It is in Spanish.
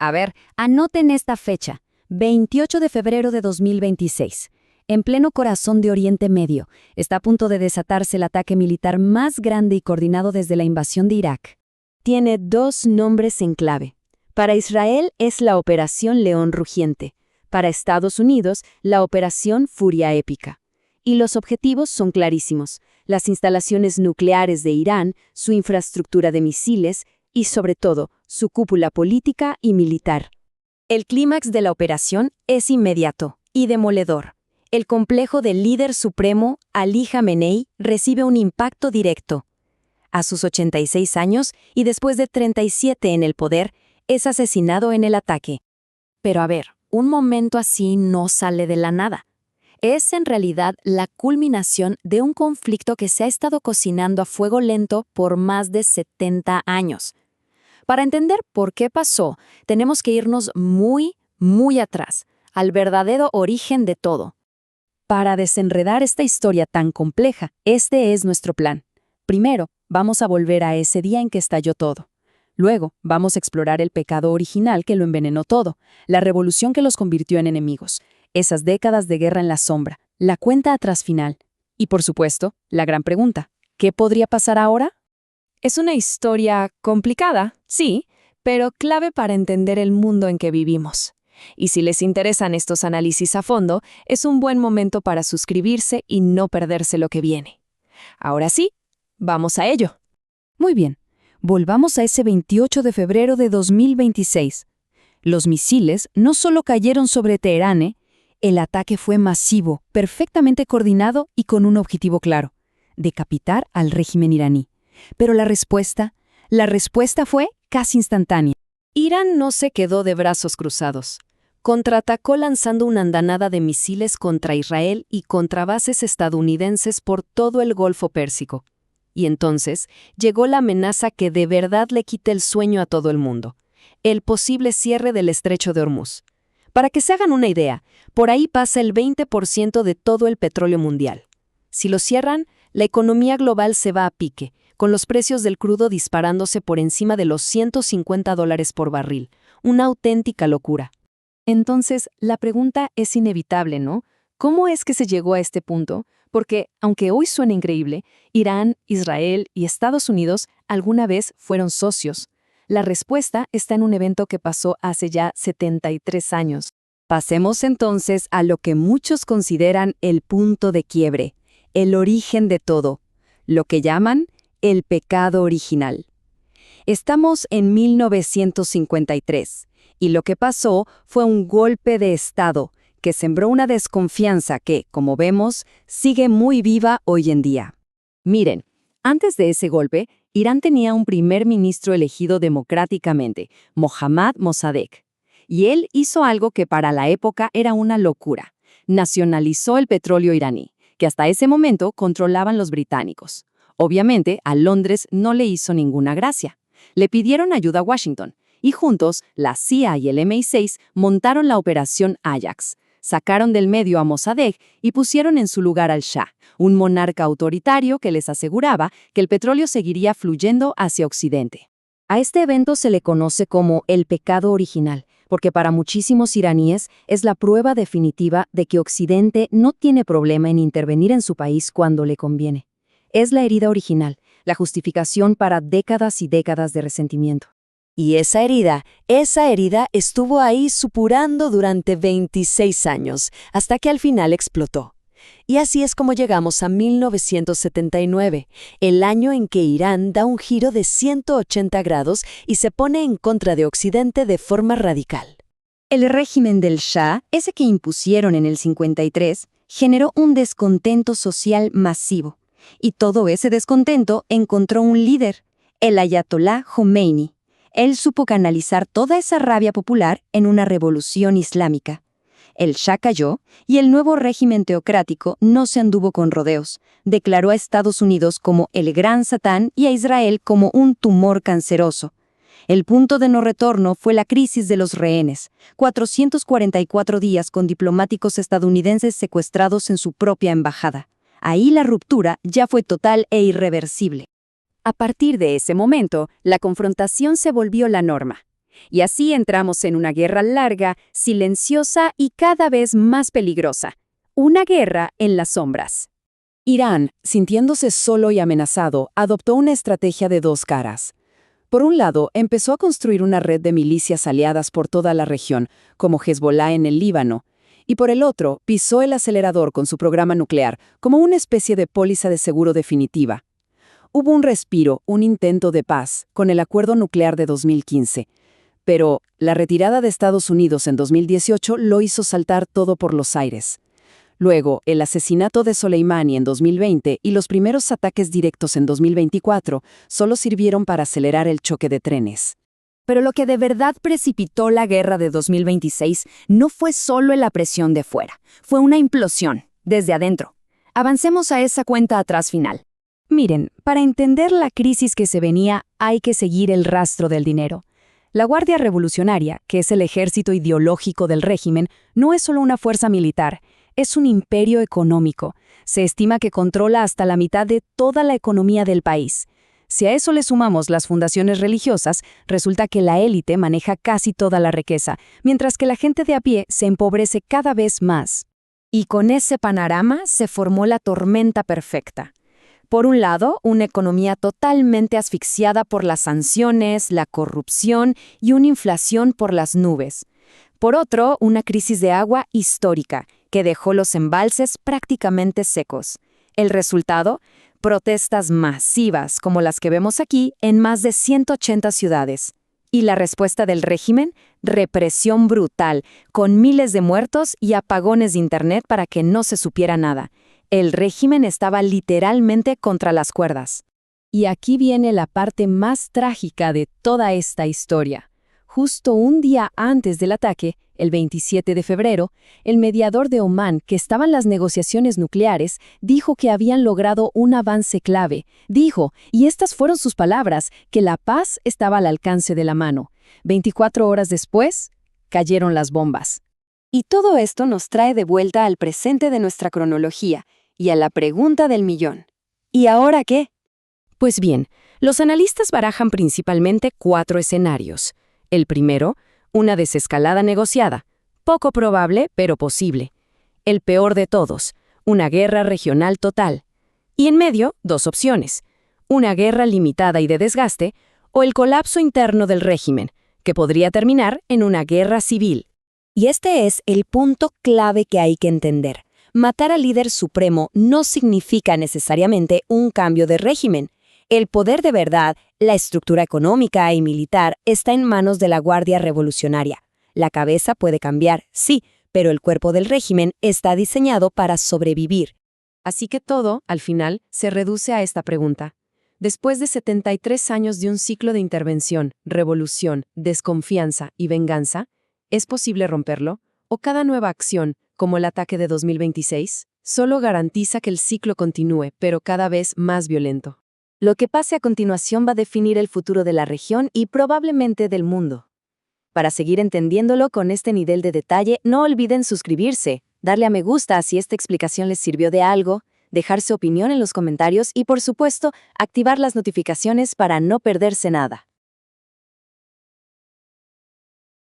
A ver, anoten esta fecha, 28 de febrero de 2026. En pleno corazón de Oriente Medio, está a punto de desatarse el ataque militar más grande y coordinado desde la invasión de Irak. Tiene dos nombres en clave. Para Israel es la Operación León Rugiente. Para Estados Unidos, la Operación Furia Épica. Y los objetivos son clarísimos: las instalaciones nucleares de Irán, su infraestructura de misiles y, sobre todo, su cúpula política y militar. El clímax de la operación es inmediato y demoledor. El complejo del líder supremo, Ali Jamenei, recibe un impacto directo. A sus 86 años y después de 37 en el poder, es asesinado en el ataque. Pero a ver, un momento así no sale de la nada. Es en realidad la culminación de un conflicto que se ha estado cocinando a fuego lento por más de 70 años. Para entender por qué pasó, tenemos que irnos muy, muy atrás, al verdadero origen de todo. Para desenredar esta historia tan compleja, este es nuestro plan. Primero, vamos a volver a ese día en que estalló todo. Luego, vamos a explorar el pecado original que lo envenenó todo, la revolución que los convirtió en enemigos, esas décadas de guerra en la sombra, la cuenta atrás final. Y por supuesto, la gran pregunta: ¿qué podría pasar ahora? Es una historia complicada, sí, pero clave para entender el mundo en que vivimos. Y si les interesan estos análisis a fondo, es un buen momento para suscribirse y no perderse lo que viene. Ahora sí, vamos a ello. Muy bien, volvamos a ese 28 de febrero de 2026. Los misiles no solo cayeron sobre Teherán, el ataque fue masivo, perfectamente coordinado y con un objetivo claro: decapitar al régimen iraní. Pero la respuesta fue casi instantánea. Irán no se quedó de brazos cruzados. Contraatacó lanzando una andanada de misiles contra Israel y contra bases estadounidenses por todo el Golfo Pérsico. Y entonces llegó la amenaza que de verdad le quita el sueño a todo el mundo: el posible cierre del Estrecho de Hormuz. Para que se hagan una idea, por ahí pasa el 20% de todo el petróleo mundial. Si lo cierran, la economía global se va a pique, con los precios del crudo disparándose por encima de los $150 por barril. Una auténtica locura. Entonces, la pregunta es inevitable, ¿no? ¿Cómo es que se llegó a este punto? Porque, aunque hoy suena increíble, Irán, Israel y Estados Unidos alguna vez fueron socios. La respuesta está en un evento que pasó hace ya 73 años. Pasemos entonces a lo que muchos consideran el punto de quiebre, el origen de todo, lo que llaman el pecado original. Estamos en 1953, y lo que pasó fue un golpe de Estado que sembró una desconfianza que, como vemos, sigue muy viva hoy en día. Miren, antes de ese golpe, Irán tenía un primer ministro elegido democráticamente, Mohammad Mossadegh. Y él hizo algo que para la época era una locura: nacionalizó el petróleo iraní, que hasta ese momento controlaban los británicos. Obviamente, a Londres no le hizo ninguna gracia. Le pidieron ayuda a Washington, y juntos, la CIA y el MI6 montaron la Operación Ajax. Sacaron del medio a Mossadegh y pusieron en su lugar al Shah, un monarca autoritario que les aseguraba que el petróleo seguiría fluyendo hacia Occidente. A este evento se le conoce como el pecado original, porque para muchísimos iraníes es la prueba definitiva de que Occidente no tiene problema en intervenir en su país cuando le conviene. Es la herida original, la justificación para décadas y décadas de resentimiento. Y esa herida estuvo ahí supurando durante 26 años, hasta que al final explotó. Y así es como llegamos a 1979, el año en que Irán da un giro de 180 grados y se pone en contra de Occidente de forma radical. El régimen del Shah, ese que impusieron en el 53, generó un descontento social masivo. Y todo ese descontento encontró un líder, el Ayatolá Jomeini. Él supo canalizar toda esa rabia popular en una revolución islámica. El Shah cayó y el nuevo régimen teocrático no se anduvo con rodeos. Declaró a Estados Unidos como el gran Satán y a Israel como un tumor canceroso. El punto de no retorno fue la crisis de los rehenes, 444 días con diplomáticos estadounidenses secuestrados en su propia embajada. Ahí la ruptura ya fue total e irreversible. A partir de ese momento, la confrontación se volvió la norma. Y así entramos en una guerra larga, silenciosa y cada vez más peligrosa. Una guerra en las sombras. Irán, sintiéndose solo y amenazado, adoptó una estrategia de dos caras. Por un lado, empezó a construir una red de milicias aliadas por toda la región, como Hezbollah en el Líbano, y por el otro, pisó el acelerador con su programa nuclear, como una especie de póliza de seguro definitiva. Hubo un respiro, un intento de paz, con el acuerdo nuclear de 2015. Pero la retirada de Estados Unidos en 2018 lo hizo saltar todo por los aires. Luego, el asesinato de Soleimani en 2020 y los primeros ataques directos en 2024 solo sirvieron para acelerar el choque de trenes. Pero lo que de verdad precipitó la guerra de 2026 no fue solo la presión de fuera, fue una implosión, desde adentro. Avancemos a esa cuenta atrás final. Miren, para entender la crisis que se venía, hay que seguir el rastro del dinero. La Guardia Revolucionaria, que es el ejército ideológico del régimen, no es solo una fuerza militar, es un imperio económico. Se estima que controla hasta la mitad de toda la economía del país. Si a eso le sumamos las fundaciones religiosas, resulta que la élite maneja casi toda la riqueza, mientras que la gente de a pie se empobrece cada vez más. Y con ese panorama se formó la tormenta perfecta. Por un lado, una economía totalmente asfixiada por las sanciones, la corrupción y una inflación por las nubes. Por otro, una crisis de agua histórica, que dejó los embalses prácticamente secos. El resultado, protestas masivas como las que vemos aquí en más de 180 ciudades. Y la respuesta del régimen, represión brutal, con miles de muertos y apagones de internet para que no se supiera nada. El régimen estaba literalmente contra las cuerdas. Y aquí viene la parte más trágica de toda esta historia. Justo un día antes del ataque, el 27 de febrero, el mediador de Omán, que estaba en las negociaciones nucleares, dijo que habían logrado un avance clave. Dijo, y estas fueron sus palabras, que la paz estaba al alcance de la mano. 24 horas después, cayeron las bombas. Y todo esto nos trae de vuelta al presente de nuestra cronología y a la pregunta del millón. ¿Y ahora qué? Pues bien, los analistas barajan principalmente 4 escenarios. El primero, una desescalada negociada, poco probable pero posible. El peor de todos, una guerra regional total. Y en medio, 2 opciones, una guerra limitada y de desgaste, o el colapso interno del régimen, que podría terminar en una guerra civil. Y este es el punto clave que hay que entender. Matar al líder supremo no significa necesariamente un cambio de régimen. El poder de verdad, la estructura económica y militar, está en manos de la Guardia Revolucionaria. La cabeza puede cambiar, sí, pero el cuerpo del régimen está diseñado para sobrevivir. Así que todo, al final, se reduce a esta pregunta. Después de 73 años de un ciclo de intervención, revolución, desconfianza y venganza, ¿es posible romperlo? ¿O cada nueva acción, como el ataque de 2026, solo garantiza que el ciclo continúe, pero cada vez más violento? Lo que pase a continuación va a definir el futuro de la región y probablemente del mundo. Para seguir entendiéndolo con este nivel de detalle, no olviden suscribirse, darle a me gusta si esta explicación les sirvió de algo, dejar su opinión en los comentarios y, por supuesto, activar las notificaciones para no perderse nada.